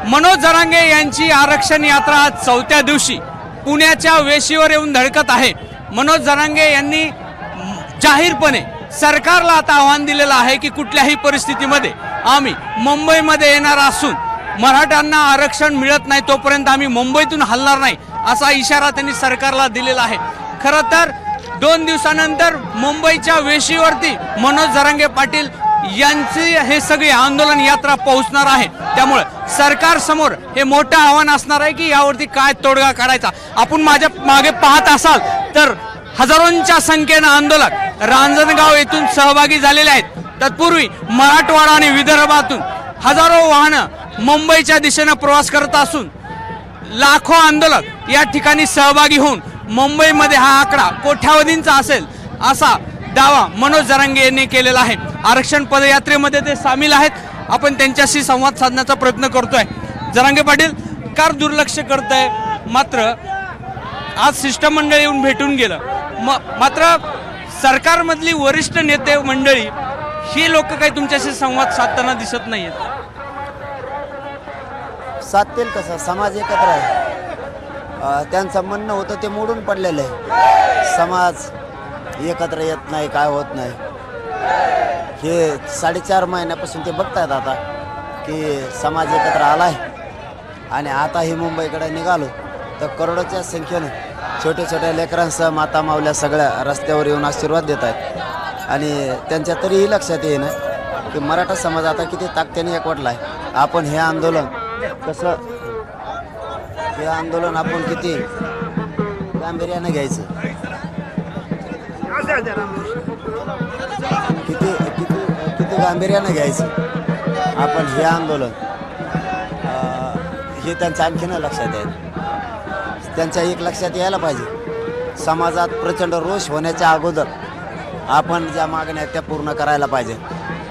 मनोज जरांगे यांची आरक्षण यात्रा आज 4थ्या दिवशी पुण्याच्या वेशीवर येऊन धडकत आहे। मनोज जरांगे यांनी जाहीरपणे सरकारला आता आव्हान दिलेलं आहे की कुठल्याही परिस्थितीमध्ये आम्ही मुंबईमध्ये येणार असून मराठ्यांना आरक्षण मिळत नाही तोपर्यंत आम्ही मुंबईतून हलणार नाही असा इशारा त्यांनी सरकारला दिलेला आहे। खरं तर 2 दिवसानंतर मुंबईच्या वेशीवरती मनोज जरांगे पाटील यांची हे सगळी आंदोलन यात्रा पोहोचणार आहे। त्यामुळे सरकार समोर हे मोठं आव्हान असणार आहे की यावरती काय तोडगा काढायचा। आपण माझ्या मागे पाहत असाल तर हजारोंच्या संख्येने आंदोलक रांजणगाव येथून सहभागी झालेले आहेत। तत्पूर्वी मराठवाडा आणि विदर्भातून हजारो वाहनं मुंबईच्या दिशेने प्रवास करत असून लाखो आंदोलक या ठिकाणी सहभागी होऊन मुंबईमध्ये हा आकडा कोट्यावधींचा असेल असा दावा मनोज जरांगे यांनी केलेला आहे। आरक्षण पदयात्रेमध्ये ते सामील आहेत। आपण त्यांच्याशी संवाद साधण्याचा प्रयत्न करतोय। जरांगे पाटील कार दुर्लक्ष करताय, मात्र आज शिष्टमंडळ येऊन भेटून गेलं, मात्र सरकारमधली वरिष्ठ नेते मंडळी ही लोक काही तुमच्याशी संवाद साधताना दिसत नाहीयेत। साधतील कसं? समाज एकत्र आहे, त्यांचं म्हणणं होतं ते मोडून पडलेलं आहे। समाज एकत्र येत नाही, काय होत नाही हे 4.5 महिन्यापासून ते बघतायत आता की समाज एकत्र आलाय। आणि आताही मुंबईकडे निघालो तर करोडोच्या संख्येनं छोट्या छोट्या लेकरांसह माता मावल्या सगळ्या रस्त्यावर येऊन आशीर्वाद देत आहेत। आणि त्यांच्या तरीही लक्षात येईना की मराठा समाज आता किती ताकदीने एकवटला आहे। आपण हे आंदोलन कसं, हे आंदोलन आपण किती गांभीर्यानं घ्यायचं, किती किती किती गांभीर्यानं घ्यायचं आपण हे आंदोलन, हे त्यांचं आणखीन लक्षात आहे। त्यांच्या एक लक्षात यायला पाहिजे, समाजात प्रचंड रोष होण्याच्या अगोदर आपण ज्या मागण्या त्या पूर्ण करायला पाहिजे,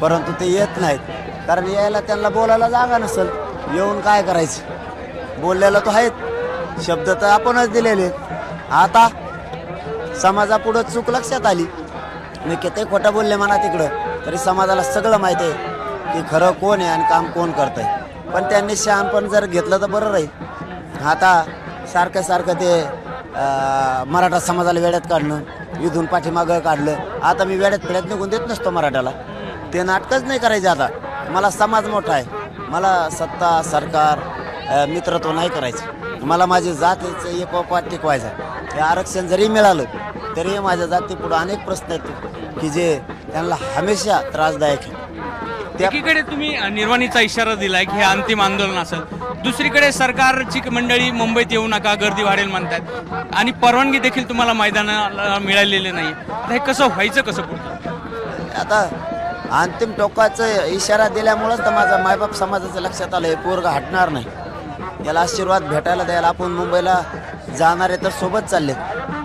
परंतु ते येत नाहीत। कारण यायला त्यांना बोलायला जागा नसेल, येऊन काय करायचं? बोललेलं तो आहेत, शब्द तर आपणच दिलेले। आता समाजापुढं चूक लक्षात आली, मी किती खोटं बोलले म्हणा तिकडं, तरी समाजाला सगळं माहिती आहे की खरं कोण आहे आणि काम कोण करत आहे। पण त्यांनी शहाणपण जर घेतलं तर बरं राहील। आता सारखं सारखं ते मराठा समाजाला वेड्यात काढणं, इथून पाठीमागं काढलं। आता मी वेड्यात फेड्यात निघून देत नसतो मराठ्याला, ते नाटकच नाही करायचे। आता मला समाज मोठा आहे, मला सत्ता सरकार मित्रत्व नाही करायचं, मला माझी जातीचं एकोपा टिकवायचा। हे आरक्षण जरी मिळालं तरी माझ्या जातीपुढे अनेक प्रश्न आहेत की जे त्यांना हमेशा त्रासदायक आहे। एकीकडे तुम्ही निर्वाणीचा इशारा दिलाय की हे अंतिम आंदोलन असेल, दुसरीकडे सरकारची मंडळी मुंबईत येऊ नका, गर्दी वाढेल म्हणतात आणि परवानगी देखील तुम्हाला मैदानाला मिळालेली नाही। हे कसं व्हायचं, कसं पुढचं? आता अंतिम टोकाचा इशारा दिल्यामुळेच तर माझा मायबाप समाजाचं लक्षात आलं, हे पोरगं हटणार नाही, याला आशीर्वाद भेटायला द्यायला आपण मुंबईला जाणारे तर सोबत चालले,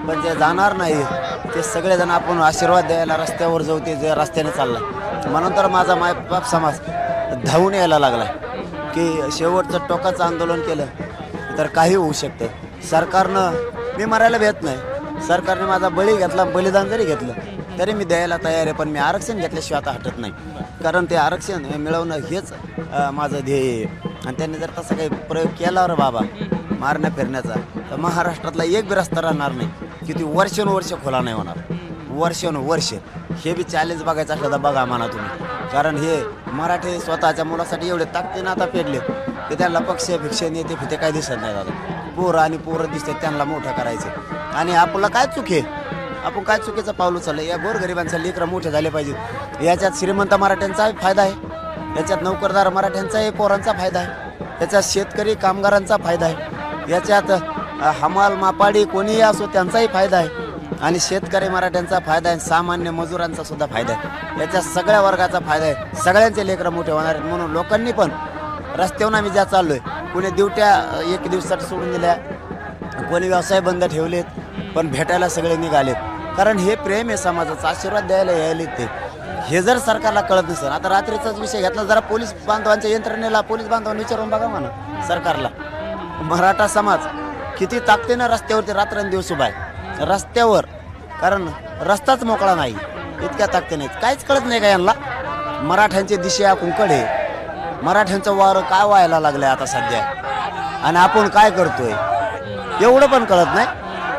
पण ते जाणार नाही, ते सगळेजण आपण आशीर्वाद द्यायला रस्त्यावर जाऊ, ते जे रस्त्याने चालला। म्हणून तर माझा मायबाप समाज धावून यायला लागला की शेवटचं टोकाचं आंदोलन केलं तर काही होऊ शकतं। सरकारनं, मी मरायला भेट नाही, सरकारने माझा बळी घेतला, बलिदान जरी घेतलं तरी मी द्यायला तयार आहे, पण मी आरक्षण घेतल्याशिवाय आता हटत नाही। कारण ते आरक्षण मिळवणं हेच माझं ध्येय आहे। आणि त्यांनी जर तसा काही प्रयोग केला रे बाबा मारण्या फिरण्याचा, तर महाराष्ट्रातला एक बी रस्ता राहणार नाही की ती वर्षानुवर्ष खुला नाही होणार, वर्षानुवर्ष। हे बी चॅलेंज बघायचं असलं तर बघा म्हणा तुम्ही, कारण हे मराठी स्वतःच्या मुलासाठी एवढे ताकदीनं आता पेरले की त्यांना पक्ष भिक्ष नेते फिते काही दिसत नाही दादा। पोरं आणि पोरं दिसते, त्यांना मोठं करायचं। आणि आपलं काय चूक आहे, आपण काय चुकीचं पाऊल उचललं? या गोरगरिबांचा लेकरं मोठे झाले पाहिजे, याच्यात श्रीमंत मराठ्यांचाही फायदा आहे, याच्यात नोकरदार मराठ्यांचाही पोरांचा फायदा आहे, याच्यात शेतकरी कामगारांचा फायदा आहे, याच्यात हमाल मापाडी कोणीही असो त्यांचाही फायदा आहे, आणि शेतकरी मराठ्यांचा फायदा आहे, सामान्य मजुरांचा सुद्धा फायदा आहे, याच्यात सगळ्या वर्गाचा फायदा आहे। सगळ्यांचे लेकरं मोठे होणार आहेत। म्हणून लोकांनी पण रस्त्यावर आम्ही ज्या चाललोय, कोणी ड्युट्या 1 दिवसासाठी सोडून दिल्या, कोणी व्यवसाय बंद ठेवलेत, पण भेटायला सगळे निघालेत, कारण हे प्रेम आहे समाजाचा, आशीर्वाद द्यायला यायलेत ते। हे जर सरकारला कळत नसेल, आता रात्रीचाच विषय घेतला, जरा पोलीस बांधवांच्या यंत्रणेला, पोलीस बांधवांना विचारून बघा म्हणा सरकारला, मराठा समाज किती ताकदीनं रस्त्यावरती रात्रंदिवस उभा आहे रस्त्यावर, कारण रस्ताच मोकळा नाही, इतक्या ताकदीने काहीच कळत नाही का यांना? मराठ्यांची दिशा कुंकड आहे, मराठ्यांचं वारं काय व्हायला लागलंय आता सध्या आणि आपण काय करतोय एवढं पण कळत नाही.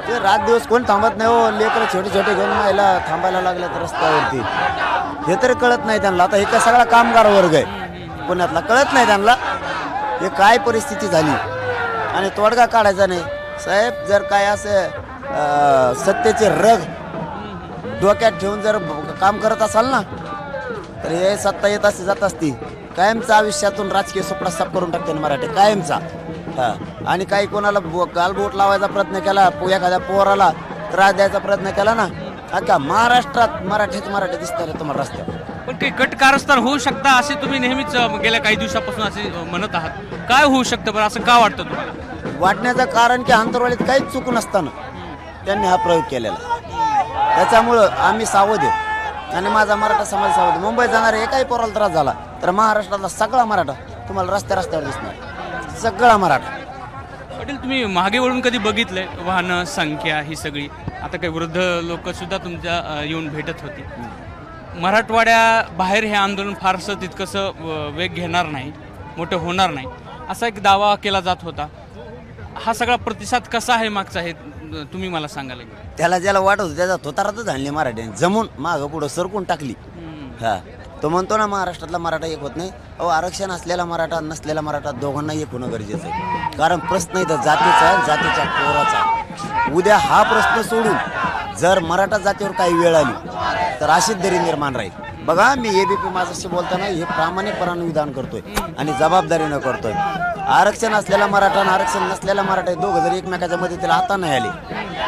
ते रात दिवस कोण थांबत नाही हो. लेकरं छोटे छोटे घेऊन मायला थांबायला लागलेत रस्त्यावरती. हे तरी कळत नाही त्यांना. आता हे काय सगळा कामगार वर्ग आहे पुण्यातला, कळत नाही त्यांना हे काय परिस्थिती झाली आणि तोडगा काढायचा नाही. साहेब जर काय असं सत्तेचे रग डोक्यात ठेवून जर काम करत असाल ना तर हे सत्ता येत असते जात असती. कायमचा आयुष्यातून राजकीय सुपडा साफ करून टाकते मराठी कायमचा. आणि काही कोणाला गालबोट लावायचा प्रयत्न केला, एखाद्या पोराला त्रास द्यायचा प्रयत्न केला ना, अख्ख्या महाराष्ट्रात मराठी दिसतात तुम्हाला रस्त्यावर. पण काही कट कारस्थान होऊ शकता असे तुम्ही नेहमीच गेल्या काही दिवसापासून असे म्हणत आहात. काय होऊ शकतं बरं, असं का वाटतं तुम्हाला? वाटण्याचं कारण की आंतरवालीत काहीच चूक नसताना त्यांनी हा प्रयोग केलेला. त्याच्यामुळं आम्ही सावध आहे आणि माझा मराठा समाज सावध. मुंबईत जाणारे एकाही पोराला त्रास झाला तर महाराष्ट्रातला सगळा मराठा तुम्हाला रस्त्यावर दिसणार, सगळा मराठा. पाटील तुम्ही मागे वळून कधी बघितलंय वाहनं संख्या ही सगळी? आता काही वृद्ध लोक सुद्धा तुमच्या येऊन भेटत होती. मराठवाड्याबाहेर हे आंदोलन फारसं तितकंसं वेग घेणार नाही, मोठं होणार नाही असा एक दावा केला जात होता. हा सगळा प्रतिसाद कसा आहे मागचा हे तुम्ही मला सांगायला? त्याला ज्याला वाटत होतं त्याचा थोतारातच आणली मराठ्याने, जमून मागं पुढं सरकून टाकली. हा तो म्हणतो ना महाराष्ट्रातला मराठा एक होत नाही. अहो आरक्षण असलेला मराठा नसलेला मराठा दोघांना एक होणं गरजेचं आहे. कारण प्रश्न इथं जातीचा आहे, जातीच्या पोराचा. उद्या हा प्रश्न सोडून जर मराठा जातीवर काही वेळ आली तर अशीच दरी निर्माण राहील. बघा मी एबीपी माझ्याशी बोलताना हे प्रामाणिकपणाने विधान करतोय आणि जबाबदारीनं करतोय. आरक्षण असलेला मराठा आणि आरक्षण नसलेला मराठा दोघं जर एकमेकाच्या मदतीला आता नाही आले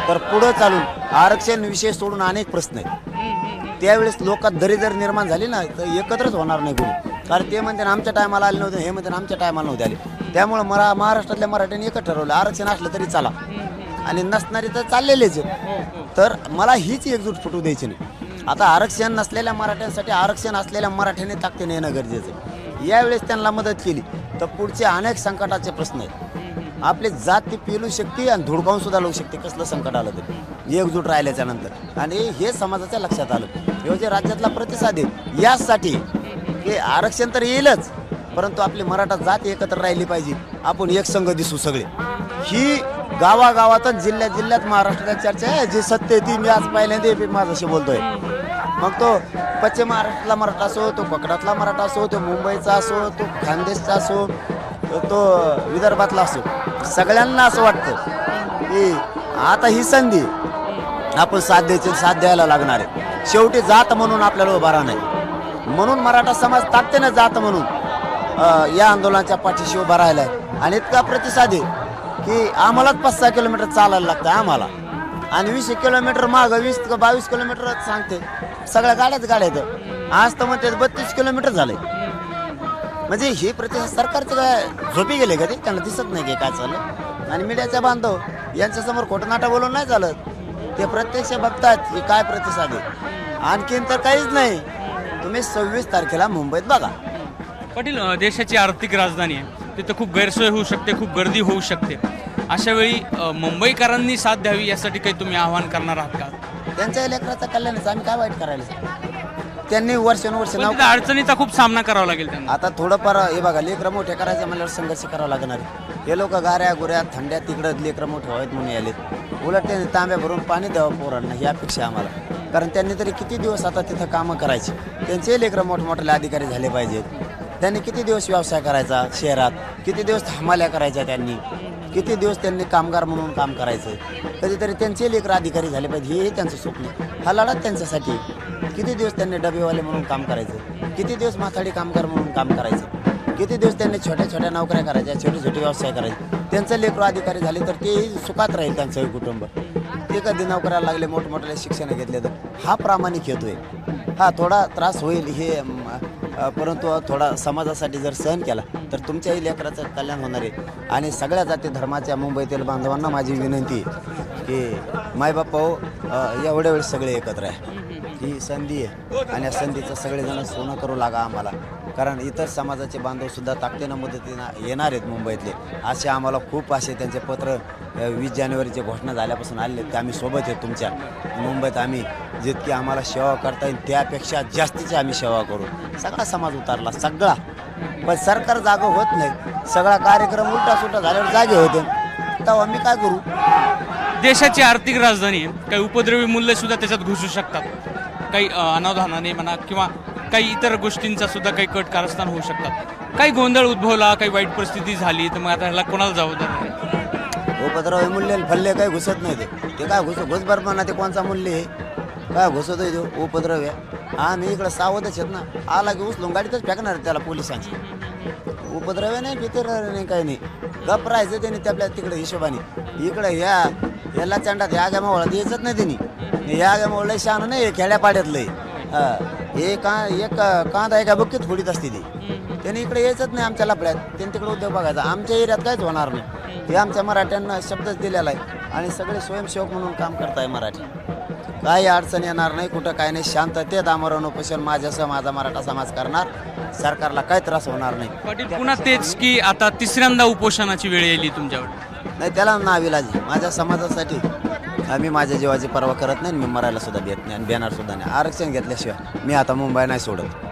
तर पुढं चालून आरक्षण विषय सोडून अनेक प्रश्न आहेत. त्यावेळेस लोकात दरी जर निर्माण झाली ना तर एकत्रच होणार नाही कोणी. कारण ते म्हणते आमच्या टायमाला आले नव्हते, हे म्हणते आमच्या टायमाला नव्हते आले. त्यामुळे महाराष्ट्रातल्या मराठ्यांनी एकच ठरवलं आरक्षण असलं तरी चाला आणि नसणारी तर चाललेलेच. तर मला हीच एकजूट फुटू द्यायची नाही. आता आरक्षण नसलेल्या मराठ्यांसाठी आरक्षण असलेल्या मराठ्याने ताकदीने येणं गरजेचं आहे. यावेळेस त्यांना मदत केली तर पुढचे अनेक संकटाचे प्रश्न आहेत. आपली जात ती पेलू शकते आणि धुडकावून सुद्धा लावू शकते कसलं संकट आलं तरी एकजूट राहिल्याच्या नंतर. आणि हे समाजाच्या लक्षात आलं. हे जे राज्यातला प्रतिसाद आहे यासाठी की आरक्षण तर येईलच परंतु आपली मराठा जात एकत्र राहिली पाहिजे, आपण एक संघ दिसू सगळे. ही गावागावातच जिल्ह्यात महाराष्ट्रात चर्चा आहे. जी सत्य ती मी आज पहिल्यांदा माझ्याशी बोलतोय. मग तो पश्चिम महाराष्ट्रातला मराठा असो, तो कोकणातला मराठा असो, तो मुंबईचा असो, तो खानदेशचा असो, तो विदर्भातला असो, सगळ्यांना असं वाटतं की आता ही संधी आपण साथ द्यायला लागणार आहे. शेवटी जात म्हणून आपल्याला उभा राहणार नाही. म्हणून मराठा समाज ताकदीने जात म्हणून या आंदोलनाच्या पाठीशी उभा राहिला आहे. आणि इतका प्रतिसाद आहे की आम्हालाच 5-6 किलोमीटर चालायला लागतं आम्हाला आणि 20 किलोमीटर मागं 20 का 22 किलोमीटर सांगते. सगळ्या गाड्या येतं. आज तर म्हणते 32 किलोमीटर झालंय. म्हणजे हे प्रतिसाद सरकारचं काय झोपी गेले का ते? त्यांना दिसत नाही की काय चाललं. आणि मीडियाच्या बांधव यांच्यासमोर खोटं नाटक बोलून नाही चालत. ते प्रत्यक्ष बघतात की काय प्रतिसाद आहे. आणखीन तर काहीच नाही. तुम्ही 26 तारखेला मुंबईत बघा. पाटील देशाची आर्थिक राजधानी आहे, तिथं खूप गैरसोय होऊ शकते, खूप गर्दी होऊ शकते. अशा वेळी मुंबईकरांनी साथ द्यावी यासाठी काही तुम्ही आवाहन करणार आहात का? त्यांच्या लेकराचा कल्याणच आम्ही काय वाईट करायला. त्यांनी वर्षानुवर्ष अडचणीचा खूप सामना करावा लागेल त्यांना. आता थोडंफार हे बघा लेकरं मोठे करायचं म्हणल्यावर संघर्ष करावा लागणार. हे लोक गाऱ्या गुऱ्या थंड्या तिकडं लेकरं मोठे व्हावेत म्हणून आलेत. उलट त्यांनी तांब्या भरून पाणी द्यावं पोरांना ही अपेक्षा आम्हाला. कारण त्यांनी तरी किती दिवस आता तिथं कामं करायची. त्यांचे लेकरं मोठमोठे अधिकारी झाले पाहिजेत. त्यांनी किती दिवस व्यवसाय करायचा शहरात, किती दिवस हमाल्या करायच्या त्यांनी, किती दिवस त्यांनी कामगार म्हणून काम करायचं. कधीतरी त्यांचे लेकरं अधिकारी झाले पाहिजे हे त्यांचं स्वप्न. हा लढा त्यांच्यासाठी. किती दिवस त्यांनी डबेवाले म्हणून काम करायचं, किती दिवस माथाडी कामगार म्हणून काम करायचं, किती दिवस त्यांनी छोट्या छोट्या नोकऱ्या करायच्या, छोटे छोटे व्यवसाय करायचे. त्यांचं लेकरं अधिकारी झाले तर तेही सुखात राहील त्यांचंही कुटुंब. ते कधी नोकऱ्याला लागले मोठमोठे शिक्षण घेतले तर हा प्रामाणिक येतोय. हा थोडा त्रास होईल हे परंतु थोडा समाजासाठी जर सहन केला तर तुमच्याही लेकराचं कल्याण होणार आहे. आणि सगळ्या जाती धर्माच्या मुंबईतील बांधवांना माझी विनंती आहे की मायबापा एवढ्या वेळेस सगळे एकत्र आहे. ही संधी आहे आणि या संधीचं सगळेजण सोनं करू लागा आम्हाला. कारण इतर समाजाचे बांधवसुद्धा ताकदीनं मदतीनं येणार आहेत मुंबईतले. असे आम्हाला खूप असे त्यांचे पत्र 20 जानेवारीची घोषणा झाल्यापासून आले की आम्ही सोबत आहे तुमच्या. मुंबईत आम्ही जितकी आम्हाला सेवा करता येईल त्यापेक्षा जास्तीची आम्ही सेवा करू. सगळा समाज उतरला, सगळा पण सरकार जागं होत नाही. सगळा कार्यक्रम उलटा सुलटा झाल्यावर जागे होते, तेव्हा मी काय करू? देशाची आर्थिक राजधानी आहे, काही उपद्रवी मूल्य सुद्धा त्याच्यात घुसू शकतात, काही अनावधानाने म्हणा किंवा काही इतर गोष्टींचा सुद्धा काही कट कारस्थान होऊ शकतात. काही गोंधळ उद्भवला, काही वाईट परिस्थिती झाली तर मग आता ह्याला कोणाला जबाबदार आहे? उपद्रवी मूल्य फल्ले काही घुसत नाही. ते काय घुसभर म्हणा, ते कोणचा मूल्य आहे? काय घुसत आहे तो उपद्रव आहे? आम्ही इकडं सावधच आहेत ना, आला की उचलून गाडीतच फेकणार त्याला पोलिसांची. उपद्रव नाही, भीतर नाही, काही नाही, गप राहायचं त्यांनी आपल्या तिकडे हिशोबाने. इकडे याला चंडात ह्या गामावळात यायचंच नाही त्यांनी. या गामावळा शहाणं नाही, खेड्यापाड्यातलं एक कांदा एका बुक्कीत फोडीत असते ती. त्यांनी इकडे यायचंच नाही आमच्या लफड्यात. त्यांनी तिकडे उद्योग बघायचा. आमच्या एरियात काहीच होणार नाही. हे आमच्या मराठ्यांना शब्दच दिलेला आहे आणि सगळे स्वयंसेवक म्हणून काम करताय मराठी. काही अडचण येणार नाही, कुठं काय नाही, शांततेत आमरण उपोषण माझ्यासह माझा मराठा समाज करणार. सरकारला काही त्रास होणार नाही. पाटील पुन्हा तेच की आता तिसऱ्यांदा उपोषणाची वेळ येईल तुमच्यावर? नाही, त्याला नाविलाजी. माझ्या समाजासाठी आम्ही माझ्या जीवाची पर्वा करत नाही. मी मरायला सुद्धा देत नाही आणि देणार सुद्धा नाही. आरक्षण घेतल्याशिवाय मी आता मुंबई नाही सोडत.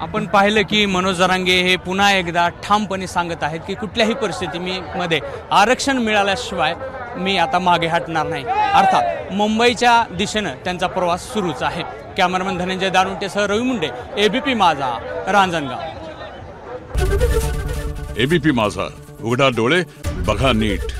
आपण पाहिलं की मनोज जरांगे हे पुन्हा एकदा ठामपणे सांगत आहेत की कुठल्याही परिस्थितीमध्ये आरक्षण मिळाल्याशिवाय मी आता मागे हटणार नाही. अर्थात मुंबईच्या दिशेनं त्यांचा प्रवास सुरूच आहे. कॅमेरामन धनंजय दारुंटेसह रवी मुंडे, एबीपी माझा, रांजणगाव. एबीपी माझा, उघडा डोळे बघा नीट.